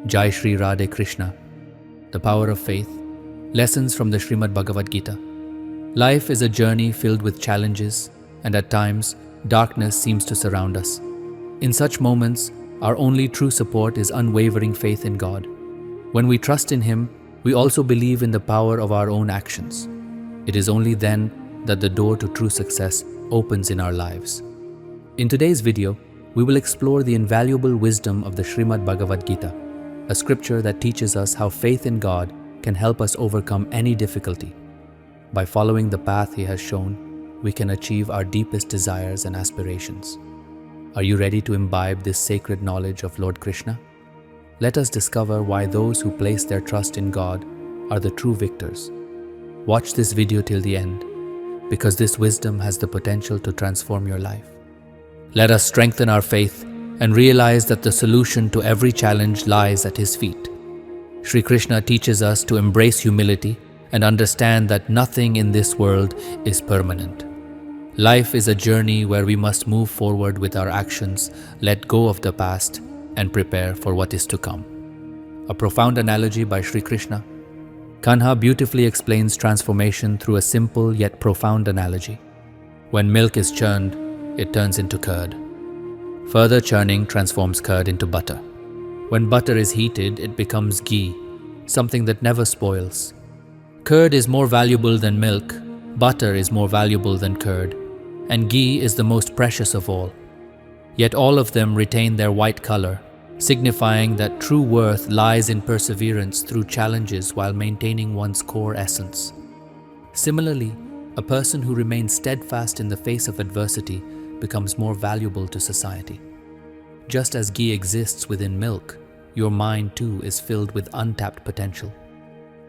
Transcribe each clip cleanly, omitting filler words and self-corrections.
Jai Shri Radhe Krishna. The power of faith. Lessons from the Bhagavad Gita. Life is a journey filled with challenges, and at times, darkness seems to surround us. In such moments, our only true support is unwavering faith in God. When we trust in Him, we also believe in the power of our own actions. It is only then that the door to true success opens in our lives. In today's video, we will explore the invaluable wisdom of the Bhagavad Gita, a scripture that teaches us how faith in God can help us overcome any difficulty. By following the path He has shown, we can achieve our deepest desires and aspirations. Are you ready to imbibe this sacred knowledge of Lord Krishna? Let us discover why those who place their trust in God are the true victors. Watch this video till the end, because this wisdom has the potential to transform your life. Let us strengthen our faith and realize that the solution to every challenge lies at His feet. Shri Krishna teaches us to embrace humility and understand that nothing in this world is permanent. Life is a journey where we must move forward with our actions, let go of the past, and prepare for what is to come. A profound analogy by Shri Krishna. Kanha beautifully explains transformation through a simple yet profound analogy. When milk is churned, it turns into curd. Further churning transforms curd into butter. When butter is heated, it becomes ghee, something that never spoils. Curd is more valuable than milk, butter is more valuable than curd, and ghee is the most precious of all. Yet all of them retain their white color, signifying that true worth lies in perseverance through challenges while maintaining one's core essence. Similarly, a person who remains steadfast in the face of adversity becomes more valuable to society. Just as ghee exists within milk, your mind too is filled with untapped potential.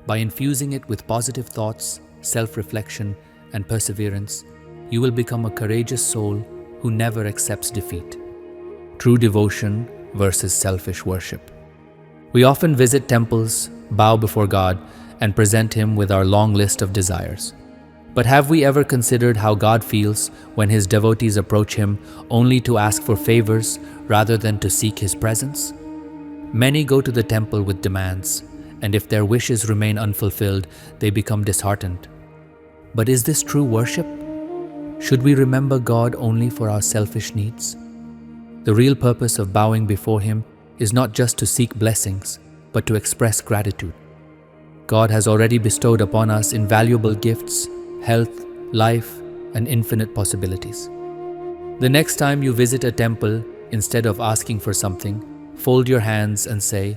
By infusing it with positive thoughts, self-reflection, and perseverance, you will become a courageous soul who never accepts defeat. True devotion versus selfish worship. We often visit temples, bow before God, and present Him with our long list of desires. But have we ever considered how God feels when His devotees approach Him only to ask for favors rather than to seek His presence? Many go to the temple with demands, and if their wishes remain unfulfilled, they become disheartened. But is this true worship? Should we remember God only for our selfish needs? The real purpose of bowing before Him is not just to seek blessings, but to express gratitude. God has already bestowed upon us invaluable gifts, health, life, and infinite possibilities. The next time you visit a temple, instead of asking for something, fold your hands and say,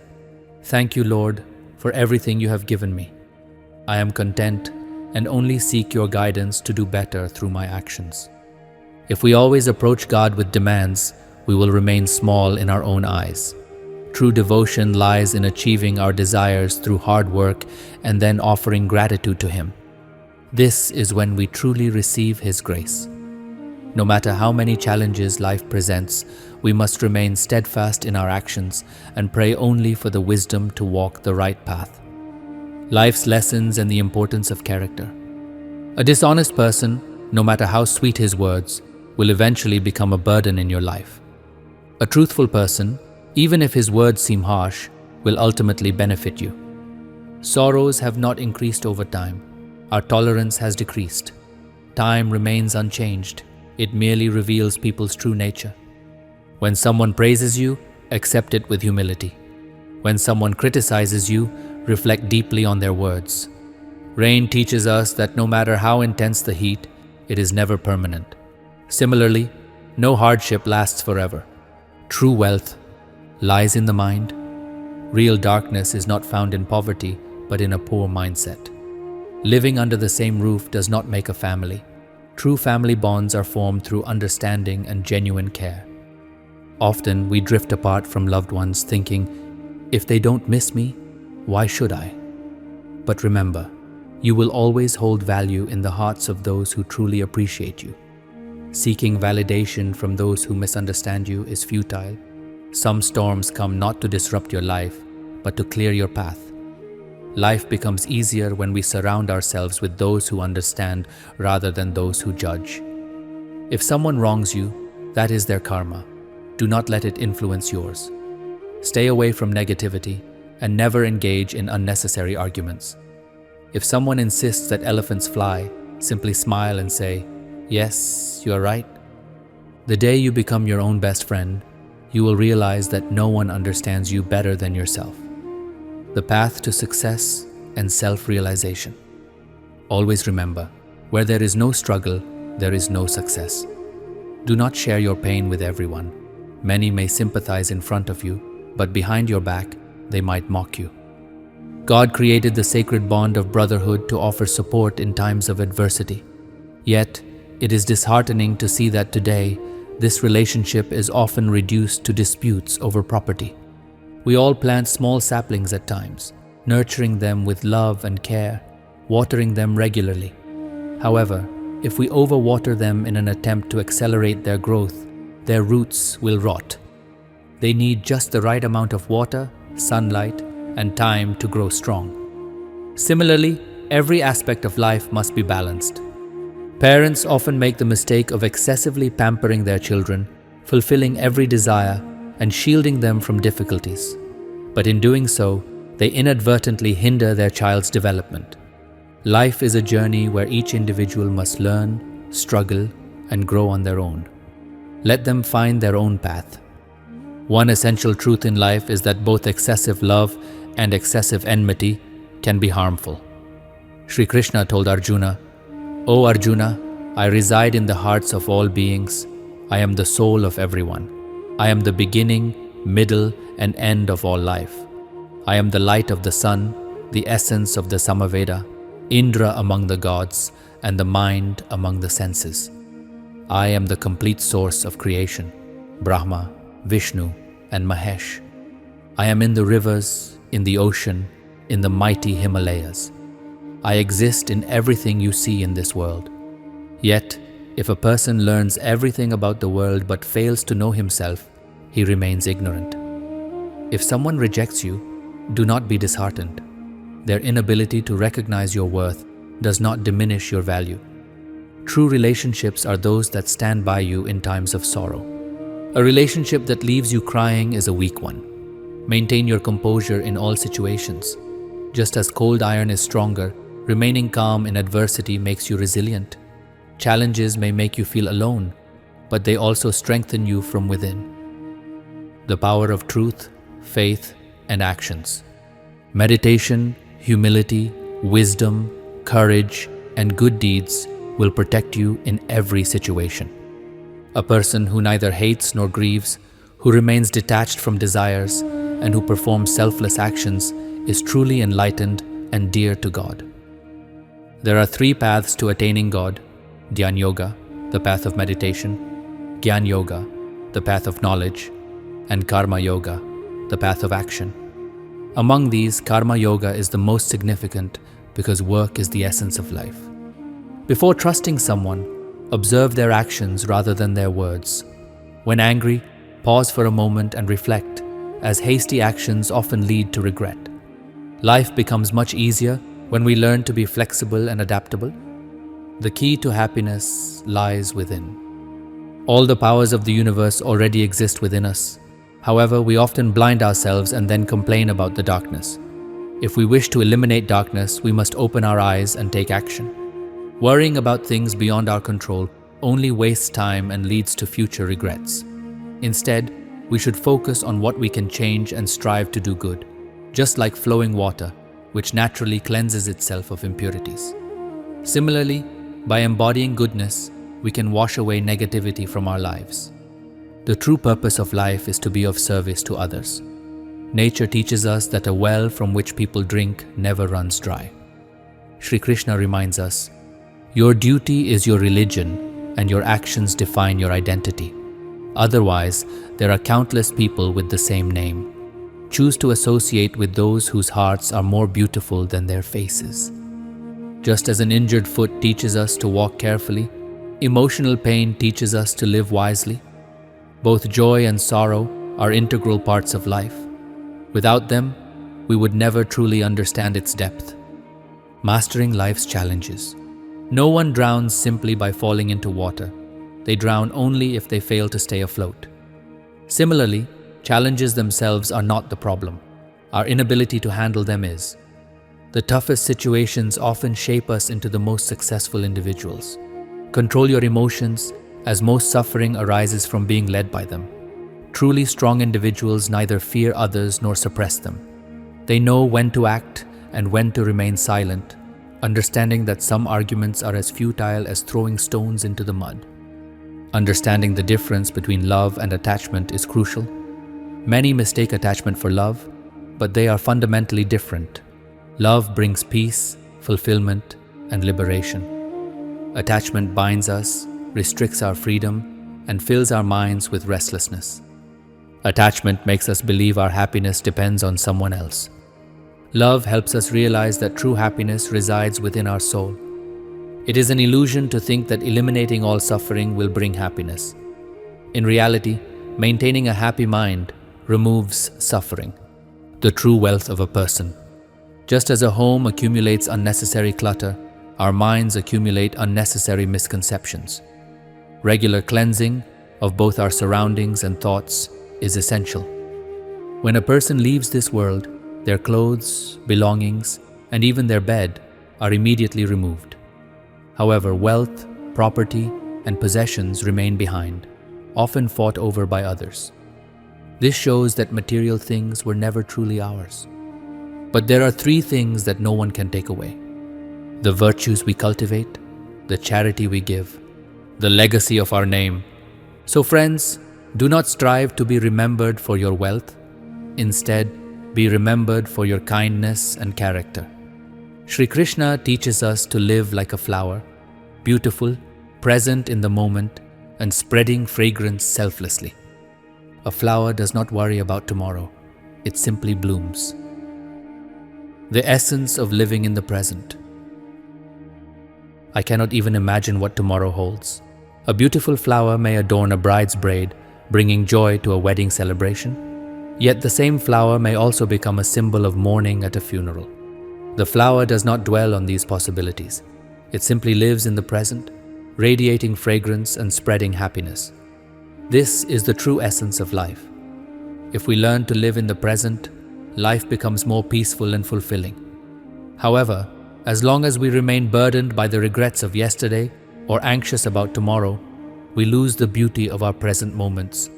"Thank you, Lord, for everything you have given me. I am content and only seek your guidance to do better through my actions." If we always approach God with demands, we will remain small in our own eyes. True devotion lies in achieving our desires through hard work and then offering gratitude to Him. This is when we truly receive His grace. No matter how many challenges life presents, we must remain steadfast in our actions and pray only for the wisdom to walk the right path. Life's lessons and the importance of character. A dishonest person, no matter how sweet his words, will eventually become a burden in your life. A truthful person, even if his words seem harsh, will ultimately benefit you. Sorrows have not increased over time. Our tolerance has decreased. Time remains unchanged. It merely reveals people's true nature. When someone praises you, accept it with humility. When someone criticizes you, reflect deeply on their words. Rain teaches us that no matter how intense the heat, it is never permanent. Similarly, no hardship lasts forever. True wealth lies in the mind. Real darkness is not found in poverty, but in a poor mindset. Living under the same roof does not make a family. True family bonds are formed through understanding and genuine care. Often we drift apart from loved ones thinking, if they don't miss me, why should I? But remember, you will always hold value in the hearts of those who truly appreciate you. Seeking validation from those who misunderstand you is futile. Some storms come not to disrupt your life, but to clear your path. Life becomes easier when we surround ourselves with those who understand rather than those who judge. If someone wrongs you, that is their karma. Do not let it influence yours. Stay away from negativity and never engage in unnecessary arguments. If someone insists that elephants fly, simply smile and say, "Yes, you are right." The day you become your own best friend, you will realize that no one understands you better than yourself. The path to success and self-realization. Always remember, where there is no struggle, there is no success. Do not share your pain with everyone. Many may sympathize in front of you, but behind your back, they might mock you. God created the sacred bond of brotherhood to offer support in times of adversity. Yet, it is disheartening to see that today, this relationship is often reduced to disputes over property. We all plant small saplings at times, nurturing them with love and care, watering them regularly. However, if we overwater them in an attempt to accelerate their growth, their roots will rot. They need just the right amount of water, sunlight, and time to grow strong. Similarly, every aspect of life must be balanced. Parents often make the mistake of excessively pampering their children, fulfilling every desire, and shielding them from difficulties. But in doing so, they inadvertently hinder their child's development. Life is a journey where each individual must learn, struggle, and grow on their own. Let them find their own path. One essential truth in life is that both excessive love and excessive enmity can be harmful. Shri Krishna told Arjuna, "O Arjuna, I reside in the hearts of all beings. I am the soul of everyone. I am the beginning, middle, and end of all life. I am the light of the sun, the essence of the Samaveda, Indra among the gods, and the mind among the senses. I am the complete source of creation, Brahma, Vishnu, and Mahesh. I am in the rivers, in the ocean, in the mighty Himalayas. I exist in everything you see in this world. Yet, if a person learns everything about the world but fails to know himself, he remains ignorant. If someone rejects you, do not be disheartened. Their inability to recognize your worth does not diminish your value. True relationships are those that stand by you in times of sorrow. A relationship that leaves you crying is a weak one. Maintain your composure in all situations. Just as cold iron is stronger, remaining calm in adversity makes you resilient. Challenges may make you feel alone, but they also strengthen you from within. The power of truth, faith, and actions. Meditation, humility, wisdom, courage, and good deeds will protect you in every situation. A person who neither hates nor grieves, who remains detached from desires, and who performs selfless actions is truly enlightened and dear to God. There are 3 paths to attaining God: Dhyan Yoga, the path of meditation; Gyan Yoga, the path of knowledge; and Karma Yoga, the path of action. Among these, Karma Yoga is the most significant because work is the essence of life. Before trusting someone, observe their actions rather than their words. When angry, pause for a moment and reflect, as hasty actions often lead to regret. Life becomes much easier when we learn to be flexible and adaptable. The key to happiness lies within. All the powers of the universe already exist within us. However, we often blind ourselves and then complain about the darkness. If we wish to eliminate darkness, we must open our eyes and take action. Worrying about things beyond our control only wastes time and leads to future regrets. Instead, we should focus on what we can change and strive to do good, just like flowing water, which naturally cleanses itself of impurities. Similarly, by embodying goodness, we can wash away negativity from our lives. The true purpose of life is to be of service to others. Nature teaches us that a well from which people drink never runs dry. Shri Krishna reminds us, "Your duty is your religion, and your actions define your identity. Otherwise, there are countless people with the same name. Choose to associate with those whose hearts are more beautiful than their faces." Just as an injured foot teaches us to walk carefully, emotional pain teaches us to live wisely. Both joy and sorrow are integral parts of life. Without them, we would never truly understand its depth. Mastering life's challenges. No one drowns simply by falling into water. They drown only if they fail to stay afloat. Similarly, challenges themselves are not the problem. Our inability to handle them is. The toughest situations often shape us into the most successful individuals. Control your emotions, as most suffering arises from being led by them. Truly strong individuals neither fear others nor suppress them. They know when to act and when to remain silent, understanding that some arguments are as futile as throwing stones into the mud. Understanding the difference between love and attachment is crucial. Many mistake attachment for love, but they are fundamentally different. Love brings peace, fulfillment, and liberation. Attachment binds us, restricts our freedom, and fills our minds with restlessness. Attachment makes us believe our happiness depends on someone else. Love helps us realize that true happiness resides within our soul. It is an illusion to think that eliminating all suffering will bring happiness. In reality, maintaining a happy mind removes suffering, the true wealth of a person. Just as a home accumulates unnecessary clutter, our minds accumulate unnecessary misconceptions. Regular cleansing of both our surroundings and thoughts is essential. When a person leaves this world, their clothes, belongings, and even their bed are immediately removed. However, wealth, property, and possessions remain behind, often fought over by others. This shows that material things were never truly ours. But there are three things that no one can take away: the virtues we cultivate, the charity we give, the legacy of our name. So friends, do not strive to be remembered for your wealth. Instead, be remembered for your kindness and character. Shri Krishna teaches us to live like a flower, beautiful, present in the moment, and spreading fragrance selflessly. A flower does not worry about tomorrow. It simply blooms. The essence of living in the present. I cannot even imagine what tomorrow holds. A beautiful flower may adorn a bride's braid, bringing joy to a wedding celebration. Yet the same flower may also become a symbol of mourning at a funeral. The flower does not dwell on these possibilities. It simply lives in the present, radiating fragrance and spreading happiness. This is the true essence of life. If we learn to live in the present, life becomes more peaceful and fulfilling. However, as long as we remain burdened by the regrets of yesterday or anxious about tomorrow, we lose the beauty of our present moments.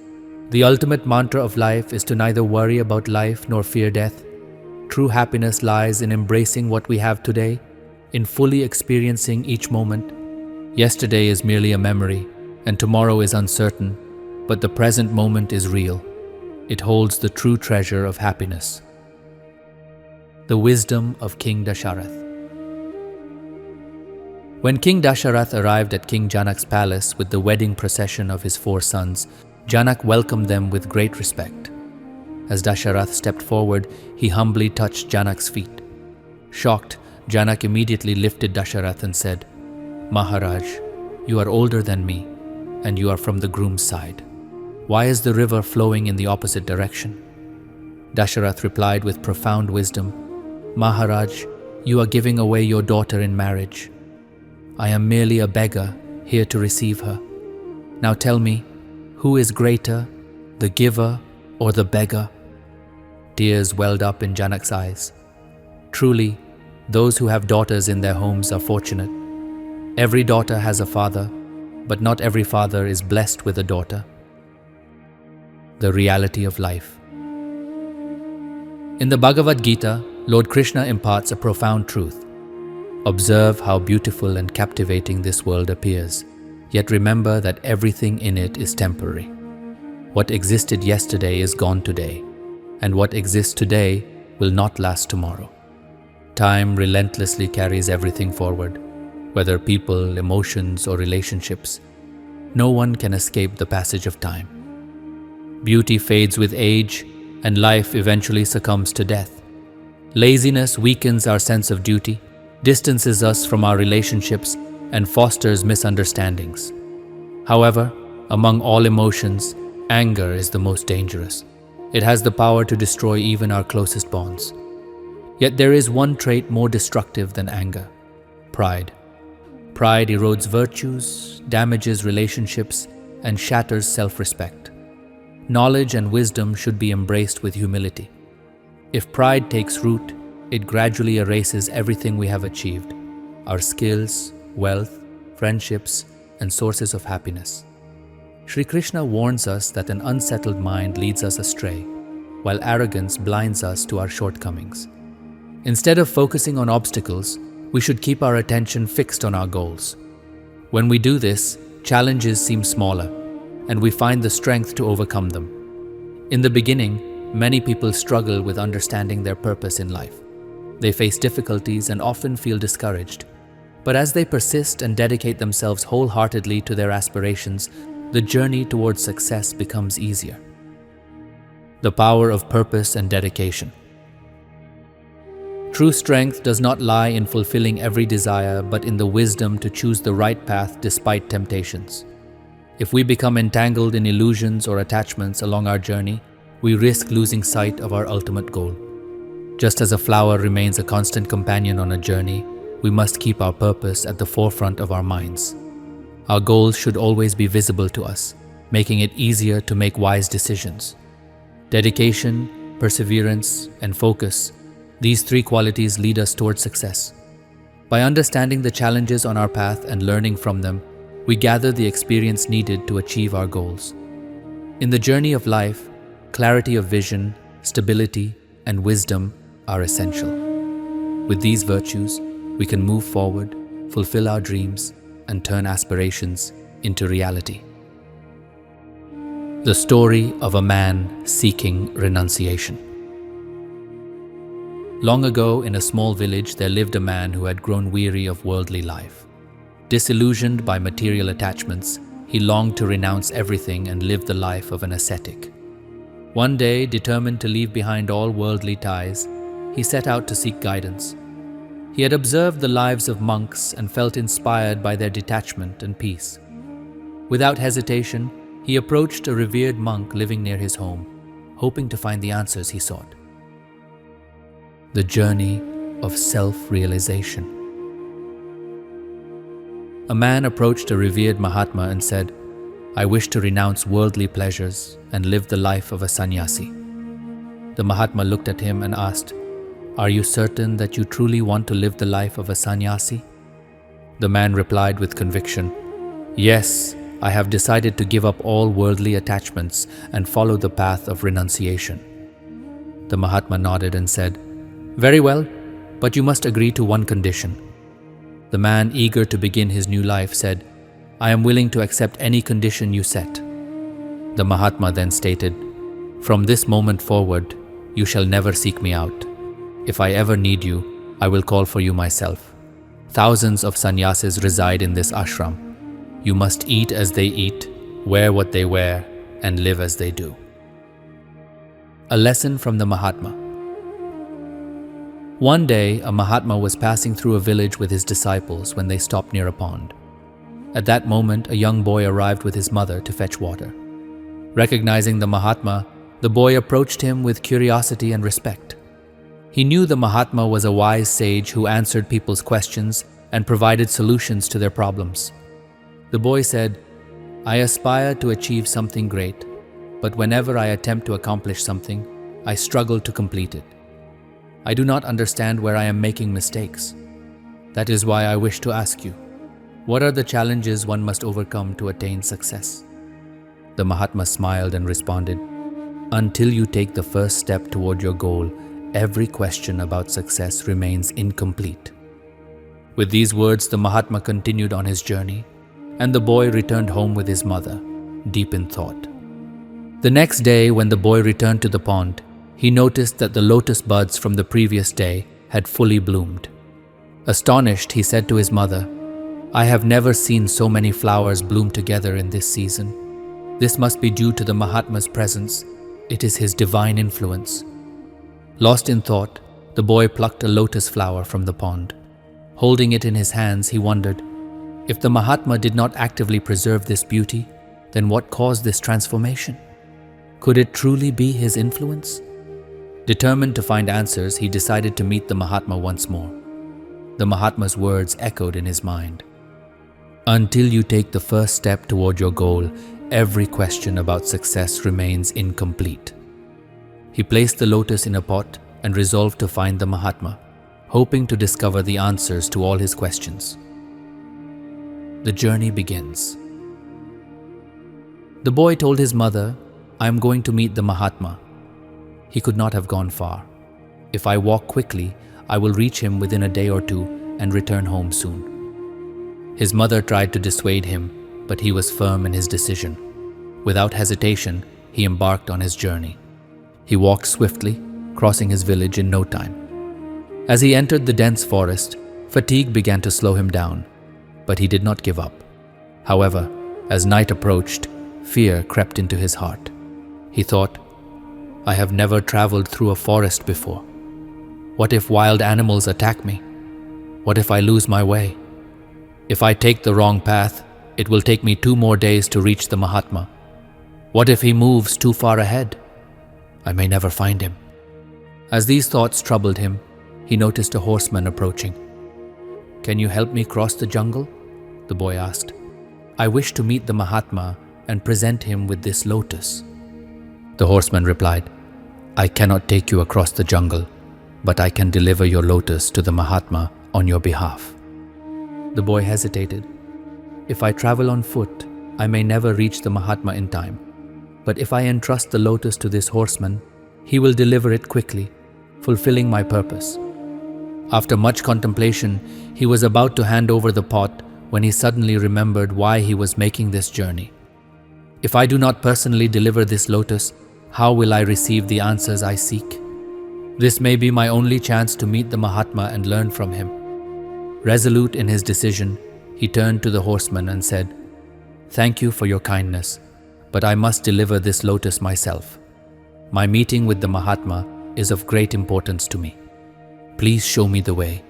The ultimate mantra of life is to neither worry about life nor fear death. True happiness lies in embracing what we have today, in fully experiencing each moment. Yesterday is merely a memory, and tomorrow is uncertain, but the present moment is real. It holds the true treasure of happiness. The wisdom of King Dasharath. When King Dasharath arrived at King Janak's palace with the wedding procession of his 4 sons, Janak welcomed them with great respect. As Dasharath stepped forward, he humbly touched Janak's feet. Shocked, Janak immediately lifted Dasharath and said, "Maharaj, you are older than me, and you are from the groom's side. Why is the river flowing in the opposite direction?" Dasharath replied with profound wisdom, "Maharaj, you are giving away your daughter in marriage. I am merely a beggar here to receive her. Now tell me, who is greater, the giver or the beggar?" Tears welled up in Janak's eyes. Truly, those who have daughters in their homes are fortunate. Every daughter has a father, but not every father is blessed with a daughter. The reality of life. In the Bhagavad Gita, Lord Krishna imparts a profound truth. Observe how beautiful and captivating this world appears, yet remember that everything in it is temporary. What existed yesterday is gone today, and what exists today will not last tomorrow. Time relentlessly carries everything forward, whether people, emotions, or relationships. No one can escape the passage of time. Beauty fades with age, and life eventually succumbs to death. Laziness weakens our sense of duty, distances us from our relationships, and fosters misunderstandings. However, among all emotions, anger is the most dangerous. It has the power to destroy even our closest bonds. Yet there is one trait more destructive than anger: pride. Pride erodes virtues, damages relationships, and shatters self-respect. Knowledge and wisdom should be embraced with humility. If pride takes root, it gradually erases everything we have achieved: our skills, wealth, friendships, and sources of happiness. Shri Krishna warns us that an unsettled mind leads us astray, while arrogance blinds us to our shortcomings. Instead of focusing on obstacles, we should keep our attention fixed on our goals. When we do this, challenges seem smaller, and we find the strength to overcome them. In the beginning, many people struggle with understanding their purpose in life. They face difficulties and often feel discouraged. But as they persist and dedicate themselves wholeheartedly to their aspirations, the journey towards success becomes easier. The power of purpose and dedication. True strength does not lie in fulfilling every desire, but in the wisdom to choose the right path despite temptations. If we become entangled in illusions or attachments along our journey, we risk losing sight of our ultimate goal. Just as a flower remains a constant companion on a journey, we must keep our purpose at the forefront of our minds. Our goals should always be visible to us, making it easier to make wise decisions. Dedication, perseverance, and focus, these three qualities lead us towards success. By understanding the challenges on our path and learning from them, we gather the experience needed to achieve our goals. In the journey of life, clarity of vision, stability, and wisdom are essential. With these virtues, we can move forward, fulfill our dreams, and turn aspirations into reality. The story of a man seeking renunciation. Long ago, in a small village, there lived a man who had grown weary of worldly life. Disillusioned by material attachments, he longed to renounce everything and live the life of an ascetic. One day, determined to leave behind all worldly ties, he set out to seek guidance. He had observed the lives of monks and felt inspired by their detachment and peace. Without hesitation, he approached a revered monk living near his home, hoping to find the answers he sought. The journey of self-realization. A man approached a revered Mahatma and said, "I wish to renounce worldly pleasures and live the life of a sannyasi." The Mahatma looked at him and asked, "Are you certain that you truly want to live the life of a sannyasi?" The man replied with conviction, "Yes, I have decided to give up all worldly attachments and follow the path of renunciation." The Mahatma nodded and said, "Very well, but you must agree to one condition." The man, eager to begin his new life, said, "I am willing to accept any condition you set." The Mahatma then stated, "From this moment forward, you shall never seek me out. If I ever need you, I will call for you myself. Thousands of sannyasis reside in this ashram. You must eat as they eat, wear what they wear, and live as they do." A lesson from the Mahatma. One day, a Mahatma was passing through a village with his disciples when they stopped near a pond. At that moment, a young boy arrived with his mother to fetch water. Recognizing the Mahatma, the boy approached him with curiosity and respect. He knew the Mahatma was a wise sage who answered people's questions and provided solutions to their problems. The boy said, "I aspire to achieve something great, but whenever I attempt to accomplish something, I struggle to complete it. I do not understand where I am making mistakes. That is why I wish to ask you, what are the challenges one must overcome to attain success?" The Mahatma smiled and responded, "Until you take the first step toward your goal, every question about success remains incomplete." With these words, the Mahatma continued on his journey, and the boy returned home with his mother, deep in thought. The next day, when the boy returned to the pond, he noticed that the lotus buds from the previous day had fully bloomed. Astonished, he said to his mother, "I have never seen so many flowers bloom together in this season. This must be due to the Mahatma's presence. It is his divine influence." Lost in thought, the boy plucked a lotus flower from the pond. Holding it in his hands, he wondered, if the Mahatma did not actively preserve this beauty, then what caused this transformation? Could it truly be his influence? Determined to find answers, he decided to meet the Mahatma once more. The Mahatma's words echoed in his mind. "Until you take the first step toward your goal, every question about success remains incomplete. He placed the lotus in a pot and resolved to find the Mahatma, hoping to discover the answers to all his questions. The journey begins. The boy told his mother, "I am going to meet the Mahatma." He could not have gone far. "If I walk quickly, I will reach him within a day or two and return home soon." His mother tried to dissuade him, but he was firm in his decision. Without hesitation, he embarked on his journey. He walked swiftly, crossing his village in no time. As he entered the dense forest, fatigue began to slow him down, but he did not give up. However, as night approached, fear crept into his heart. He thought, "I have never traveled through a forest before. What if wild animals attack me? What if I lose my way? If I take the wrong path, it will take me 2 more days to reach the Mahatma. What if he moves too far ahead? I may never find him." As these thoughts troubled him, he noticed a horseman approaching. "Can you help me cross the jungle?" the boy asked. "I wish to meet the Mahatma and present him with this lotus." The horseman replied, "I cannot take you across the jungle, but I can deliver your lotus to the Mahatma on your behalf." The boy hesitated. "If I travel on foot, I may never reach the Mahatma in time. But if I entrust the lotus to this horseman, he will deliver it quickly, fulfilling my purpose." After much contemplation, he was about to hand over the pot when he suddenly remembered why he was making this journey. "If I do not personally deliver this lotus, how will I receive the answers I seek? This may be my only chance to meet the Mahatma and learn from him." Resolute in his decision, he turned to the horseman and said, "Thank you for your kindness, but I must deliver this lotus myself. My meeting with the Mahatma is of great importance to me. Please show me the way,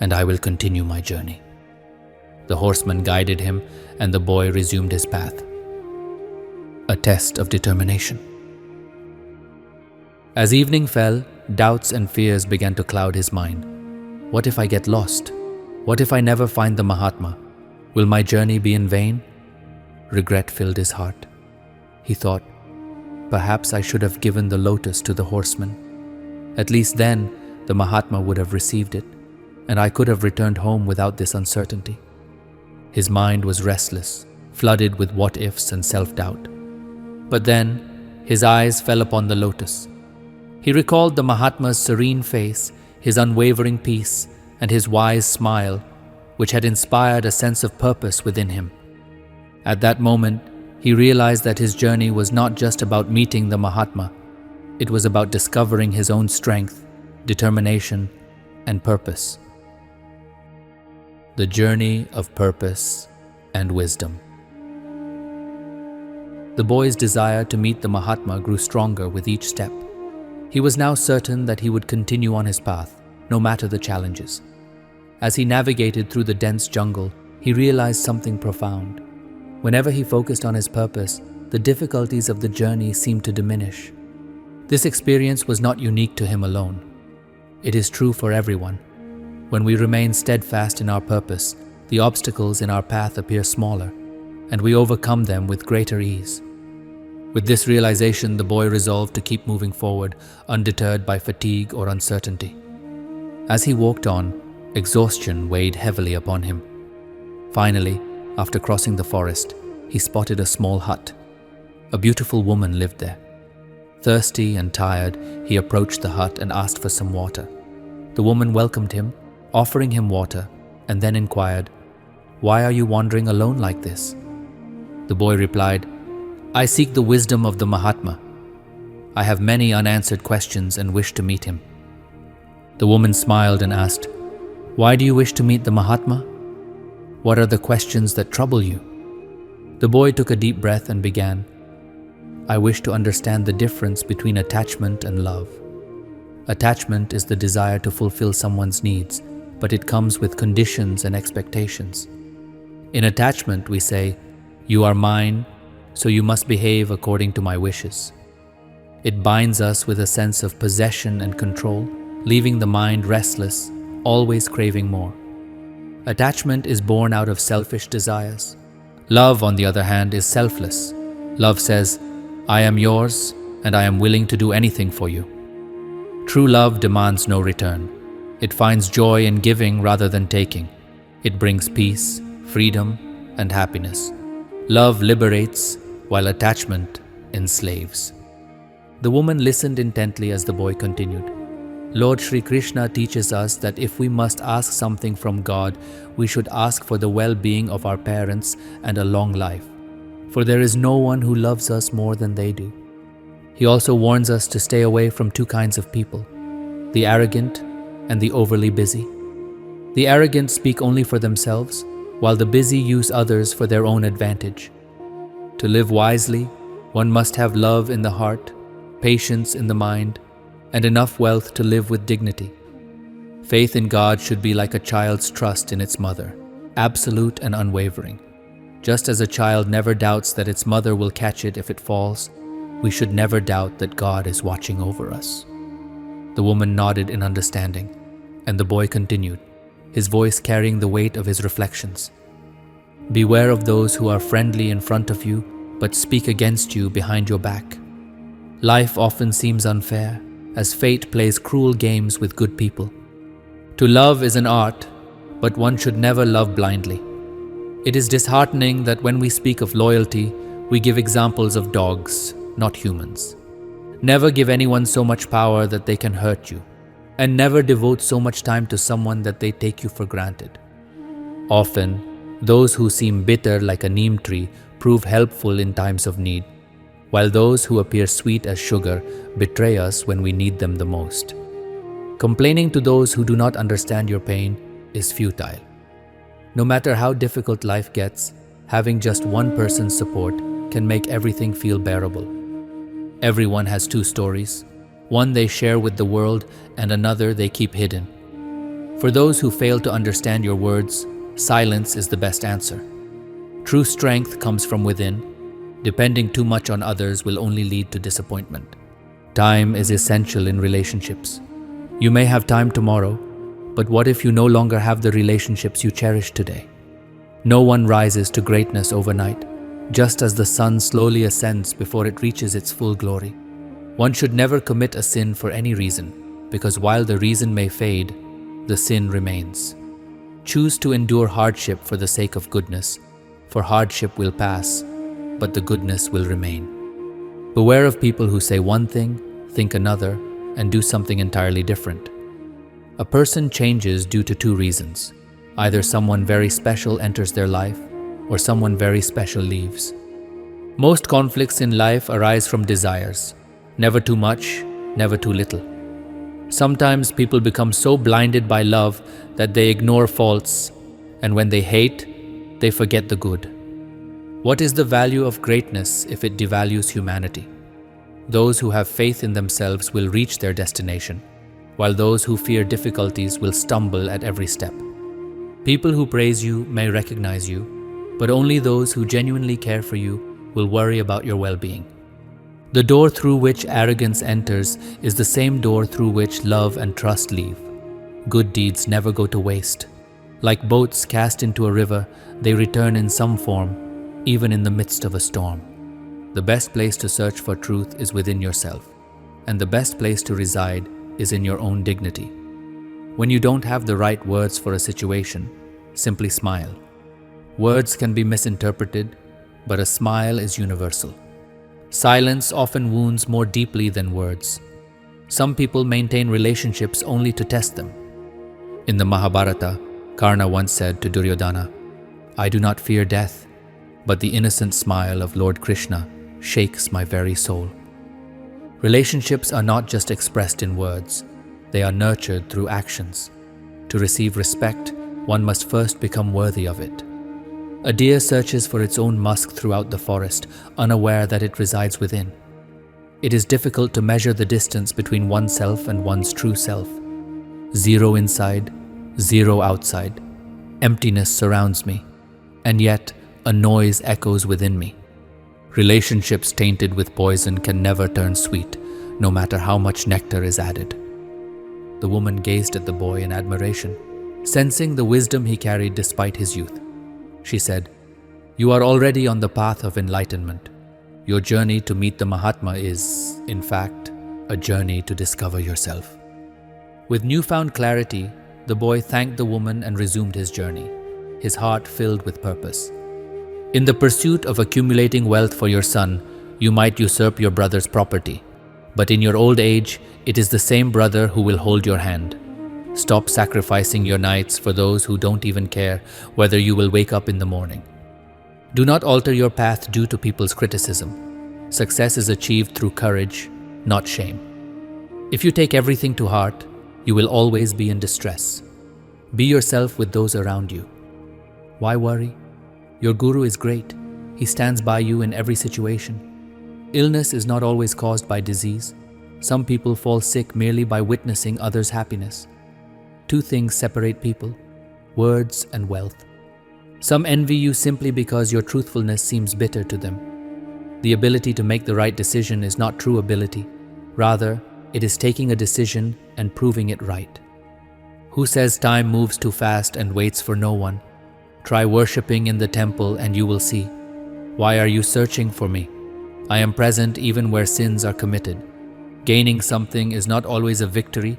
and I will continue my journey." The horseman guided him, and the boy resumed his path. A test of determination. As evening fell, doubts and fears began to cloud his mind. What if I get lost? What if I never find the Mahatma? Will my journey be in vain? Regret filled his heart. He thought, perhaps I should have given the lotus to the horseman. At least then, the Mahatma would have received it, and I could have returned home without this uncertainty. His mind was restless, flooded with what-ifs and self-doubt. But then, his eyes fell upon the lotus. He recalled the Mahatma's serene face, his unwavering peace, and his wise smile, which had inspired a sense of purpose within him. At that moment, he realized that his journey was not just about meeting the Mahatma. It was about discovering his own strength, determination, and purpose. The journey of purpose and wisdom. The boy's desire to meet the Mahatma grew stronger with each step. He was now certain that he would continue on his path, no matter the challenges. As he navigated through the dense jungle, he realized something profound. Whenever he focused on his purpose, the difficulties of the journey seemed to diminish. This experience was not unique to him alone. It is true for everyone. When we remain steadfast in our purpose, the obstacles in our path appear smaller, and we overcome them with greater ease. With this realization, the boy resolved to keep moving forward, undeterred by fatigue or uncertainty. As he walked on, exhaustion weighed heavily upon him. Finally, after crossing the forest, he spotted a small hut. A beautiful woman lived there. Thirsty and tired, he approached the hut and asked for some water. The woman welcomed him, offering him water, and then inquired, "Why are you wandering alone like this?" The boy replied, "I seek the wisdom of the Mahatma. I have many unanswered questions and wish to meet him." The woman smiled and asked, "Why do you wish to meet the Mahatma? What are the questions that trouble you?" The boy took a deep breath and began, "I wish to understand the difference between attachment and love. Attachment is the desire to fulfill someone's needs, but it comes with conditions and expectations. In attachment, we say, 'You are mine, so you must behave according to my wishes.' It binds us with a sense of possession and control, leaving the mind restless, always craving more. Attachment is born out of selfish desires. Love, on the other hand, is selfless. Love says, I am yours and I am willing to do anything for you. True love demands no return. It finds joy in giving rather than taking. It brings peace, freedom, and happiness. Love liberates, while attachment enslaves. The woman listened intently as the boy continued. Lord Shri Krishna teaches us that if we must ask something from God, we should ask for the well-being of our parents and a long life. For there is no one who loves us more than they do. He also warns us to stay away from two kinds of people, the arrogant and the overly busy. The arrogant speak only for themselves, while the busy use others for their own advantage. To live wisely, one must have love in the heart, patience in the mind, and enough wealth to live with dignity. Faith in God should be like a child's trust in its mother, absolute and unwavering. Just as a child never doubts that its mother will catch it if it falls, we should never doubt that God is watching over us. The woman nodded in understanding, and the boy continued, his voice carrying the weight of his reflections. Beware of those who are friendly in front of you, but speak against you behind your back. Life often seems unfair, as fate plays cruel games with good people. To love is an art, but one should never love blindly. It is disheartening that when we speak of loyalty, we give examples of dogs, not humans. Never give anyone so much power that they can hurt you, and never devote so much time to someone that they take you for granted. Often, those who seem bitter like a neem tree prove helpful in times of need, while those who appear sweet as sugar betray us when we need them the most. Complaining to those who do not understand your pain is futile. No matter how difficult life gets, having just one person's support can make everything feel bearable. Everyone has two stories, one they share with the world and another they keep hidden. For those who fail to understand your words, silence is the best answer. True strength comes from within. Depending too much on others will only lead to disappointment. Time is essential in relationships. You may have time tomorrow, but what if you no longer have the relationships you cherish today? No one rises to greatness overnight, just as the sun slowly ascends before it reaches its full glory. One should never commit a sin for any reason, because while the reason may fade, the sin remains. Choose to endure hardship for the sake of goodness, for hardship will pass, but the goodness will remain. Beware of people who say one thing, think another, and do something entirely different. A person changes due to two reasons. Either someone very special enters their life, or someone very special leaves. Most conflicts in life arise from desires, never too much, never too little. Sometimes people become so blinded by love that they ignore faults, and when they hate, they forget the good. What is the value of greatness if it devalues humanity? Those who have faith in themselves will reach their destination, while those who fear difficulties will stumble at every step. People who praise you may recognize you, but only those who genuinely care for you will worry about your well-being. The door through which arrogance enters is the same door through which love and trust leave. Good deeds never go to waste. Like boats cast into a river, they return in some form, even in the midst of a storm. The best place to search for truth is within yourself, and the best place to reside is in your own dignity. When you don't have the right words for a situation, simply smile. Words can be misinterpreted, but a smile is universal. Silence often wounds more deeply than words. Some people maintain relationships only to test them. In the Mahabharata, Karna once said to Duryodhana, "I do not fear death, but the innocent smile of Lord Krishna shakes my very soul." Relationships are not just expressed in words, they are nurtured through actions. To receive respect, one must first become worthy of it. A deer searches for its own musk throughout the forest, unaware that it resides within. It is difficult to measure the distance between oneself and one's true self. Zero inside, zero outside. Emptiness surrounds me, and yet a noise echoes within me. Relationships tainted with poison can never turn sweet, no matter how much nectar is added. The woman gazed at the boy in admiration, sensing the wisdom he carried despite his youth. She said, "You are already on the path of enlightenment. Your journey to meet the Mahatma is, in fact, a journey to discover yourself. With newfound clarity, the boy thanked the woman and resumed his journey, his heart filled with purpose. In the pursuit of accumulating wealth for your son, you might usurp your brother's property, but in your old age, it is the same brother who will hold your hand. Stop sacrificing your nights for those who don't even care whether you will wake up in the morning. Do not alter your path due to people's criticism. Success is achieved through courage, not shame. If you take everything to heart, you will always be in distress. Be yourself with those around you. Why worry? Your guru is great. He stands by you in every situation. Illness is not always caused by disease. Some people fall sick merely by witnessing others' happiness. Two things separate people: words and wealth. Some envy you simply because your truthfulness seems bitter to them. The ability to make the right decision is not true ability. Rather, it is taking a decision and proving it right. Who says time moves too fast and waits for no one? Try worshipping in the temple and you will see. Why are you searching for me? I am present even where sins are committed. Gaining something is not always a victory,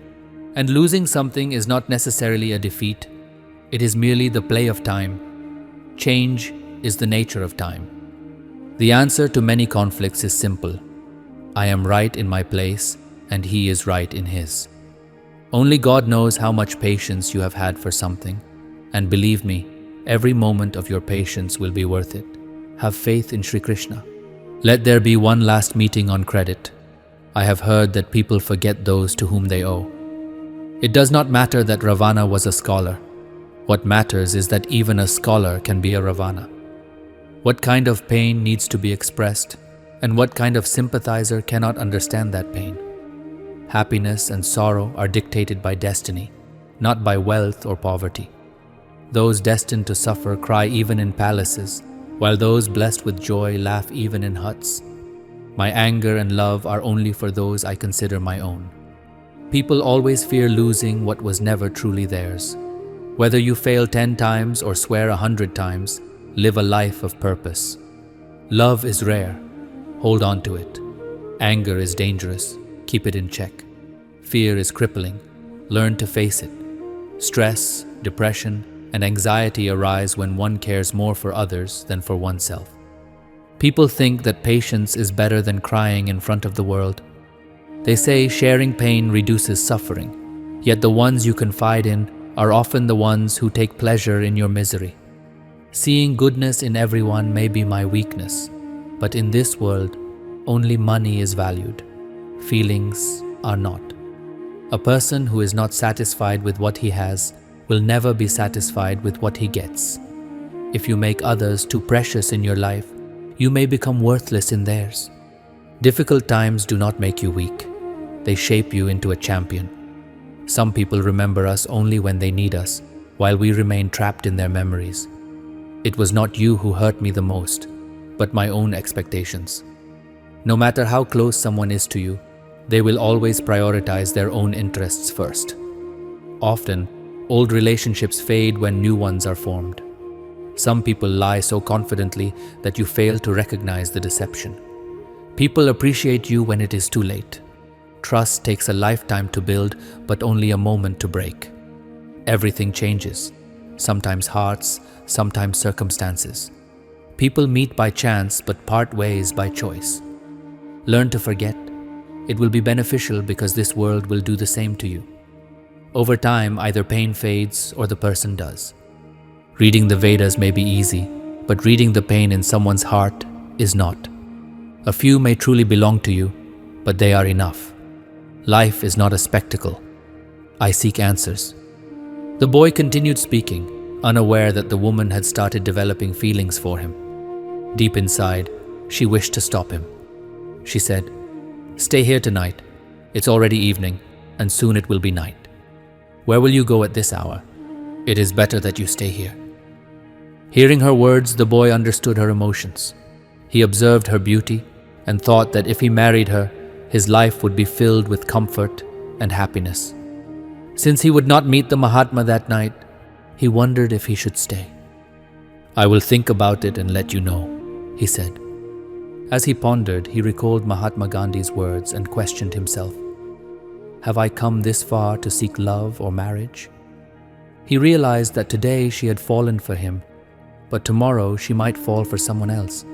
and losing something is not necessarily a defeat. It is merely the play of time. Change is the nature of time. The answer to many conflicts is simple. I am right in my place, and he is right in his. Only God knows how much patience you have had for something, and believe me, every moment of your patience will be worth it. Have faith in Shri Krishna. Let there be one last meeting on credit. I have heard that people forget those to whom they owe. It does not matter that Ravana was a scholar. What matters is that even a scholar can be a Ravana. What kind of pain needs to be expressed, and what kind of sympathizer cannot understand that pain? Happiness and sorrow are dictated by destiny, not by wealth or poverty. Those destined to suffer cry even in palaces, while those blessed with joy laugh even in huts. My anger and love are only for those I consider my own. People always fear losing what was never truly theirs. Whether you fail 10 times or swear 100 times, live a life of purpose. Love is rare. Hold on to it. Anger is dangerous. Keep it in check. Fear is crippling. Learn to face it. Stress, depression, and anxiety arise when one cares more for others than for oneself. People think that patience is better than crying in front of the world. They say sharing pain reduces suffering, yet the ones you confide in are often the ones who take pleasure in your misery. Seeing goodness in everyone may be my weakness, but in this world, only money is valued. Feelings are not. A person who is not satisfied with what he has will never be satisfied with what he gets. If you make others too precious in your life, you may become worthless in theirs. Difficult times do not make you weak. They shape you into a champion. Some people remember us only when they need us, while we remain trapped in their memories. It was not you who hurt me the most, but my own expectations. No matter how close someone is to you, they will always prioritize their own interests first. Often, old relationships fade when new ones are formed. Some people lie so confidently that you fail to recognize the deception. People appreciate you when it is too late. Trust takes a lifetime to build, but only a moment to break. Everything changes, sometimes hearts, sometimes circumstances. People meet by chance but part ways by choice. Learn to forget. It will be beneficial because this world will do the same to you. Over time, either pain fades or the person does. Reading the Vedas may be easy, but reading the pain in someone's heart is not. A few may truly belong to you, but they are enough. Life is not a spectacle. I seek answers. The boy continued speaking, unaware that the woman had started developing feelings for him. Deep inside, she wished to stop him. She said, "Stay here tonight. It's already evening, and soon it will be night. Where will you go at this hour? It is better that you stay here." Hearing her words, the boy understood her emotions. He observed her beauty and thought that if he married her, his life would be filled with comfort and happiness. Since he would not meet the Mahatma that night, he wondered if he should stay. "I will think about it and let you know," he said. As he pondered, he recalled Mahatma Gandhi's words and questioned himself. Have I come this far to seek love or marriage? He realized that today she had fallen for him, but tomorrow she might fall for someone else.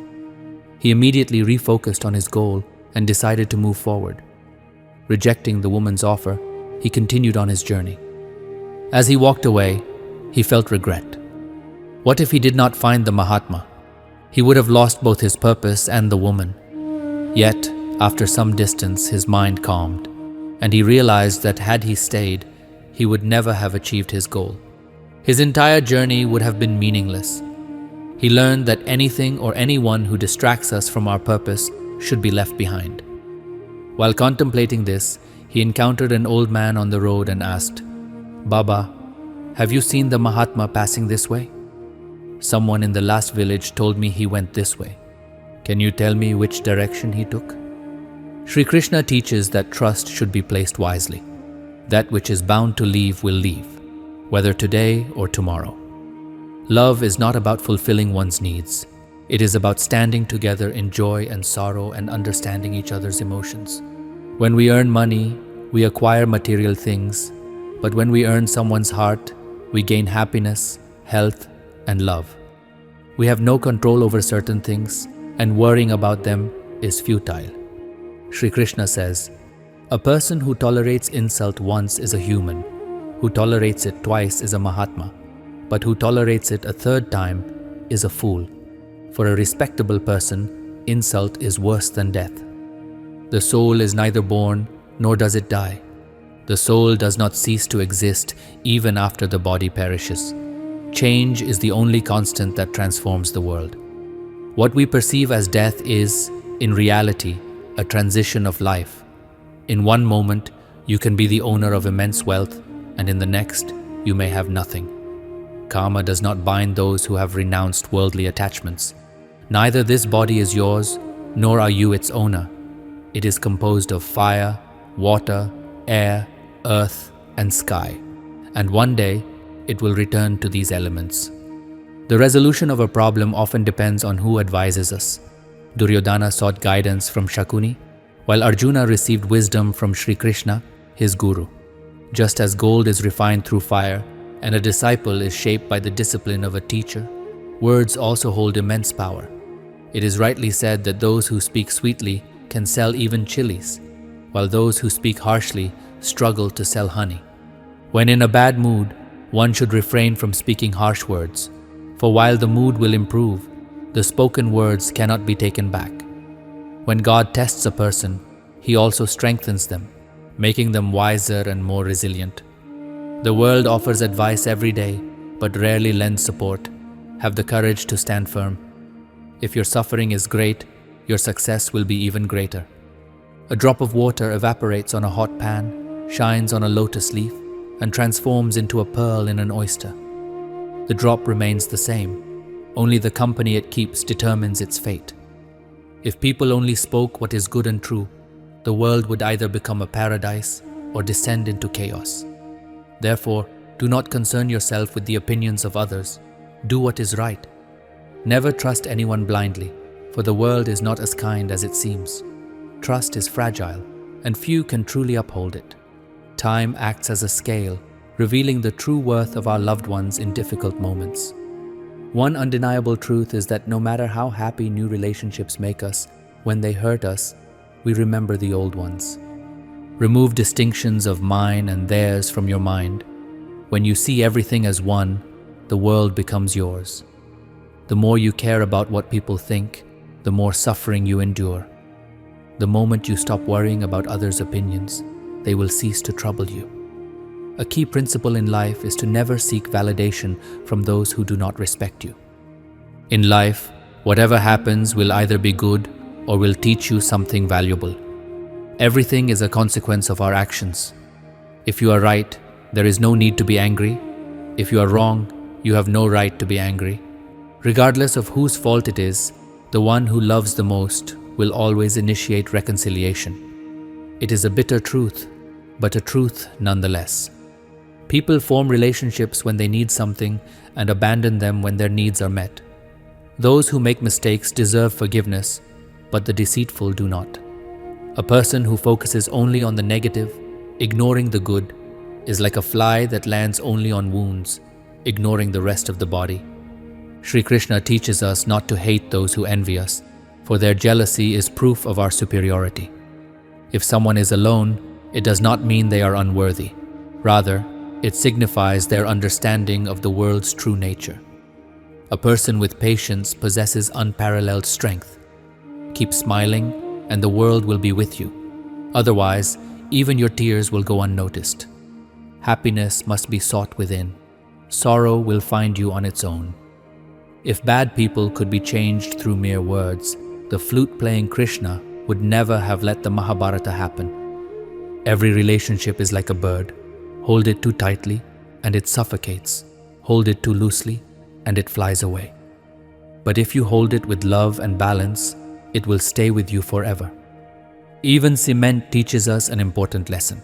He immediately refocused on his goal and decided to move forward. Rejecting the woman's offer, he continued on his journey. As he walked away, he felt regret. What if he did not find the Mahatma? He would have lost both his purpose and the woman. Yet, after some distance, his mind calmed, and he realized that had he stayed, he would never have achieved his goal. His entire journey would have been meaningless. He learned that anything or anyone who distracts us from our purpose should be left behind. While contemplating this, he encountered an old man on the road and asked, Baba, have you seen the Mahatma passing this way? Someone in the last village told me he went this way. Can you tell me which direction he took? Shri Krishna teaches that trust should be placed wisely. That which is bound to leave will leave, whether today or tomorrow. Love is not about fulfilling one's needs. It is about standing together in joy and sorrow and understanding each other's emotions. When we earn money, we acquire material things, but when we earn someone's heart, we gain happiness, health, and love. We have no control over certain things, and worrying about them is futile. Shri Krishna says, a person who tolerates insult once is a human, who tolerates it twice is a Mahatma, but who tolerates it a third time is a fool. For a respectable person, insult is worse than death. The soul is neither born nor does it die. The soul does not cease to exist even after the body perishes. Change is the only constant that transforms the world. What we perceive as death is, in reality, a transition of life. In one moment, you can be the owner of immense wealth, and in the next, you may have nothing. Karma does not bind those who have renounced worldly attachments. Neither this body is yours, nor are you its owner. It is composed of fire, water, air, earth, and sky, and one day, it will return to these elements. The resolution of a problem often depends on who advises us. Duryodhana sought guidance from Shakuni, while Arjuna received wisdom from Shri Krishna, his guru. Just as gold is refined through fire, and a disciple is shaped by the discipline of a teacher, words also hold immense power. It is rightly said that those who speak sweetly can sell even chilies, while those who speak harshly struggle to sell honey. When in a bad mood, one should refrain from speaking harsh words, for while the mood will improve, the spoken words cannot be taken back. When God tests a person, He also strengthens them, making them wiser and more resilient. The world offers advice every day, but rarely lends support. Have the courage to stand firm. If your suffering is great, your success will be even greater. A drop of water evaporates on a hot pan, shines on a lotus leaf, and transforms into a pearl in an oyster. The drop remains the same. Only the company it keeps determines its fate. If people only spoke what is good and true, the world would either become a paradise or descend into chaos. Therefore, do not concern yourself with the opinions of others. Do what is right. Never trust anyone blindly, for the world is not as kind as it seems. Trust is fragile, and few can truly uphold it. Time acts as a scale, revealing the true worth of our loved ones in difficult moments. One undeniable truth is that no matter how happy new relationships make us, when they hurt us, we remember the old ones. Remove distinctions of mine and theirs from your mind. When you see everything as one, the world becomes yours. The more you care about what people think, the more suffering you endure. The moment you stop worrying about others' opinions, they will cease to trouble you. A key principle in life is to never seek validation from those who do not respect you. In life, whatever happens will either be good or will teach you something valuable. Everything is a consequence of our actions. If you are right, there is no need to be angry. If you are wrong, you have no right to be angry. Regardless of whose fault it is, the one who loves the most will always initiate reconciliation. It is a bitter truth, but a truth nonetheless. People form relationships when they need something and abandon them when their needs are met. Those who make mistakes deserve forgiveness, but the deceitful do not. A person who focuses only on the negative, ignoring the good, is like a fly that lands only on wounds, ignoring the rest of the body. Shri Krishna teaches us not to hate those who envy us, for their jealousy is proof of our superiority. If someone is alone, it does not mean they are unworthy. Rather, it signifies their understanding of the world's true nature. A person with patience possesses unparalleled strength. Keep smiling, and the world will be with you. Otherwise, even your tears will go unnoticed. Happiness must be sought within. Sorrow will find you on its own. If bad people could be changed through mere words, the flute-playing Krishna would never have let the Mahabharata happen. Every relationship is like a bird. Hold it too tightly, and it suffocates. Hold it too loosely, and it flies away. But if you hold it with love and balance, it will stay with you forever. Even cement teaches us an important lesson.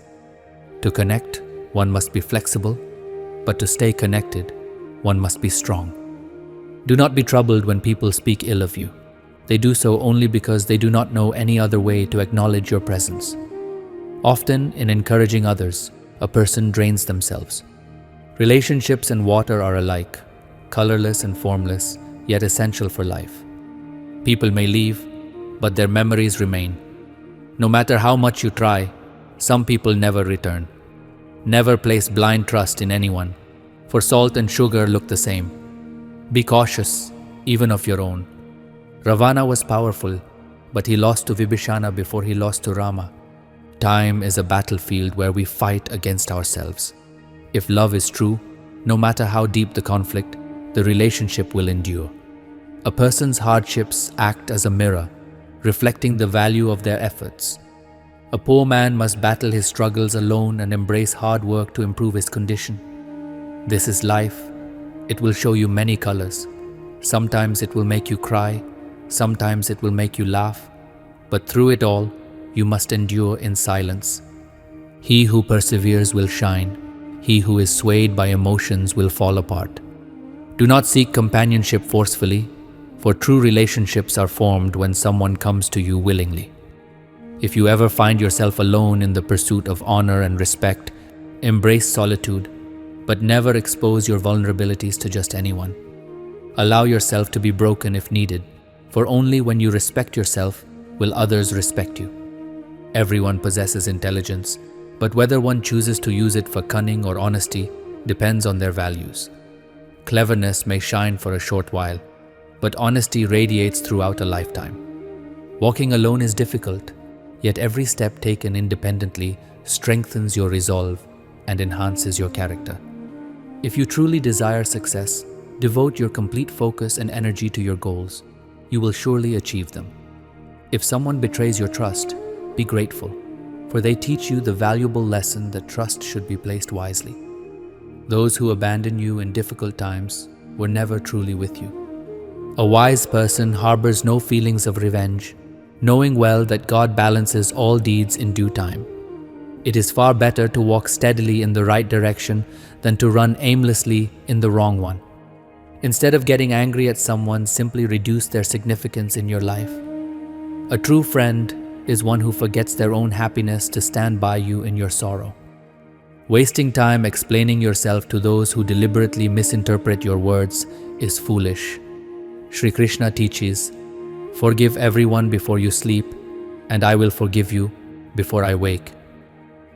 To connect, one must be flexible, but to stay connected, one must be strong. Do not be troubled when people speak ill of you. They do so only because they do not know any other way to acknowledge your presence. Often, in encouraging others, a person drains themselves. Relationships and water are alike, colorless and formless, yet essential for life. People may leave, but their memories remain. No matter how much you try, some people never return. Never place blind trust in anyone, for salt and sugar look the same. Be cautious, even of your own. Ravana was powerful, but he lost to Vibhishana before he lost to Rama. Time is a battlefield where we fight against ourselves. If love is true, no matter how deep the conflict, the relationship will endure. A person's hardships act as a mirror, reflecting the value of their efforts. A poor man must battle his struggles alone and embrace hard work to improve his condition. This is life. It will show you many colors. Sometimes it will make you cry, sometimes it will make you laugh, but through it all, you must endure in silence. He who perseveres will shine. He who is swayed by emotions will fall apart. Do not seek companionship forcefully, for true relationships are formed when someone comes to you willingly. If you ever find yourself alone in the pursuit of honor and respect, embrace solitude, but never expose your vulnerabilities to just anyone. Allow yourself to be broken if needed, for only when you respect yourself will others respect you. Everyone possesses intelligence, but whether one chooses to use it for cunning or honesty depends on their values. Cleverness may shine for a short while, but honesty radiates throughout a lifetime. Walking alone is difficult, yet every step taken independently strengthens your resolve and enhances your character. If you truly desire success, devote your complete focus and energy to your goals. You will surely achieve them. If someone betrays your trust, be grateful, for they teach you the valuable lesson that trust should be placed wisely. Those who abandon you in difficult times were never truly with you. A wise person harbors no feelings of revenge, knowing well that God balances all deeds in due time. It is far better to walk steadily in the right direction than to run aimlessly in the wrong one. Instead of getting angry at someone, simply reduce their significance in your life. A true friend is one who forgets their own happiness to stand by you in your sorrow. Wasting time explaining yourself to those who deliberately misinterpret your words is foolish. Shri Krishna teaches, "Forgive everyone before you sleep, and I will forgive you before I wake."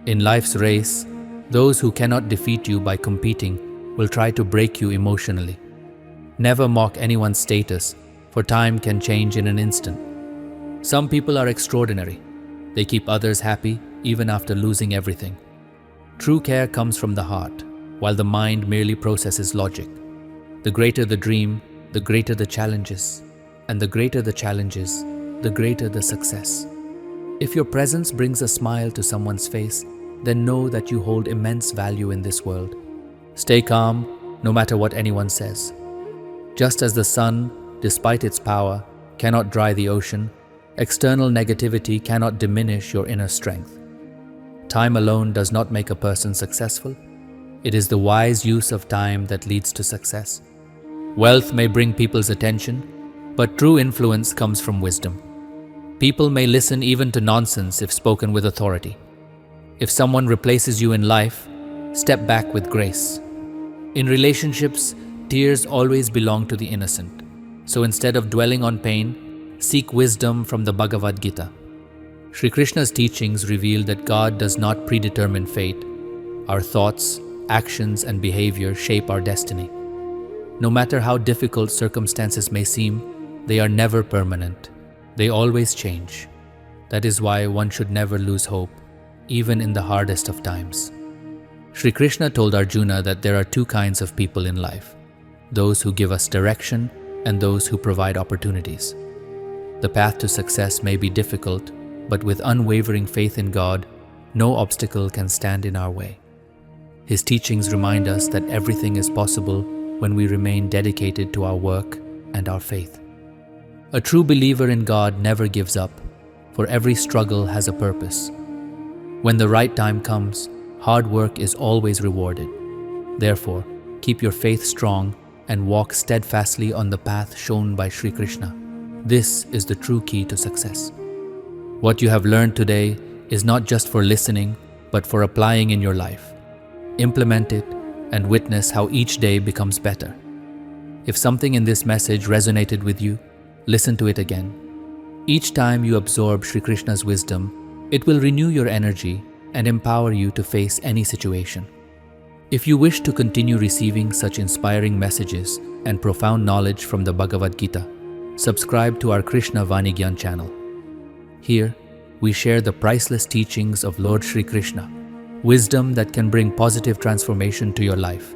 In life's race, those who cannot defeat you by competing will try to break you emotionally. Never mock anyone's status, for time can change in an instant. Some people are extraordinary. They keep others happy even after losing everything. True care comes from the heart, while the mind merely processes logic. The greater the dream, the greater the challenges, and the greater the challenges, the greater the success. If your presence brings a smile to someone's face, then know that you hold immense value in this world. Stay calm, no matter what anyone says. Just as the sun, despite its power, cannot dry the ocean, external negativity cannot diminish your inner strength. Time alone does not make a person successful. It is the wise use of time that leads to success. Wealth may bring people's attention, but true influence comes from wisdom. People may listen even to nonsense if spoken with authority. If someone replaces you in life, step back with grace. In relationships, tears always belong to the innocent. So instead of dwelling on pain, seek wisdom from the Bhagavad Gita. Shri Krishna's teachings reveal that God does not predetermine fate. Our thoughts, actions, and behavior shape our destiny. No matter how difficult circumstances may seem, they are never permanent. They always change. That is why one should never lose hope, even in the hardest of times. Shri Krishna told Arjuna that there are two kinds of people in life: those who give us direction and those who provide opportunities. The path to success may be difficult, but with unwavering faith in God, no obstacle can stand in our way. His teachings remind us that everything is possible when we remain dedicated to our work and our faith. A true believer in God never gives up, for every struggle has a purpose. When the right time comes, hard work is always rewarded. Therefore, keep your faith strong and walk steadfastly on the path shown by Shri Krishna. This is the true key to success. What you have learned today is not just for listening, but for applying in your life. Implement it and witness how each day becomes better. If something in this message resonated with you, listen to it again. Each time you absorb Shri Krishna's wisdom, it will renew your energy and empower you to face any situation. If you wish to continue receiving such inspiring messages and profound knowledge from the Bhagavad Gita, subscribe to our Krishna Vani Gyan channel. Here, we share the priceless teachings of Lord Shri Krishna, wisdom that can bring positive transformation to your life.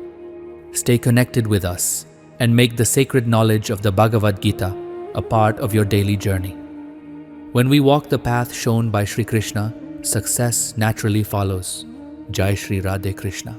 Stay connected with us and make the sacred knowledge of the Bhagavad Gita a part of your daily journey. When we walk the path shown by Shri Krishna, success naturally follows. Jai Shri Radhe Krishna.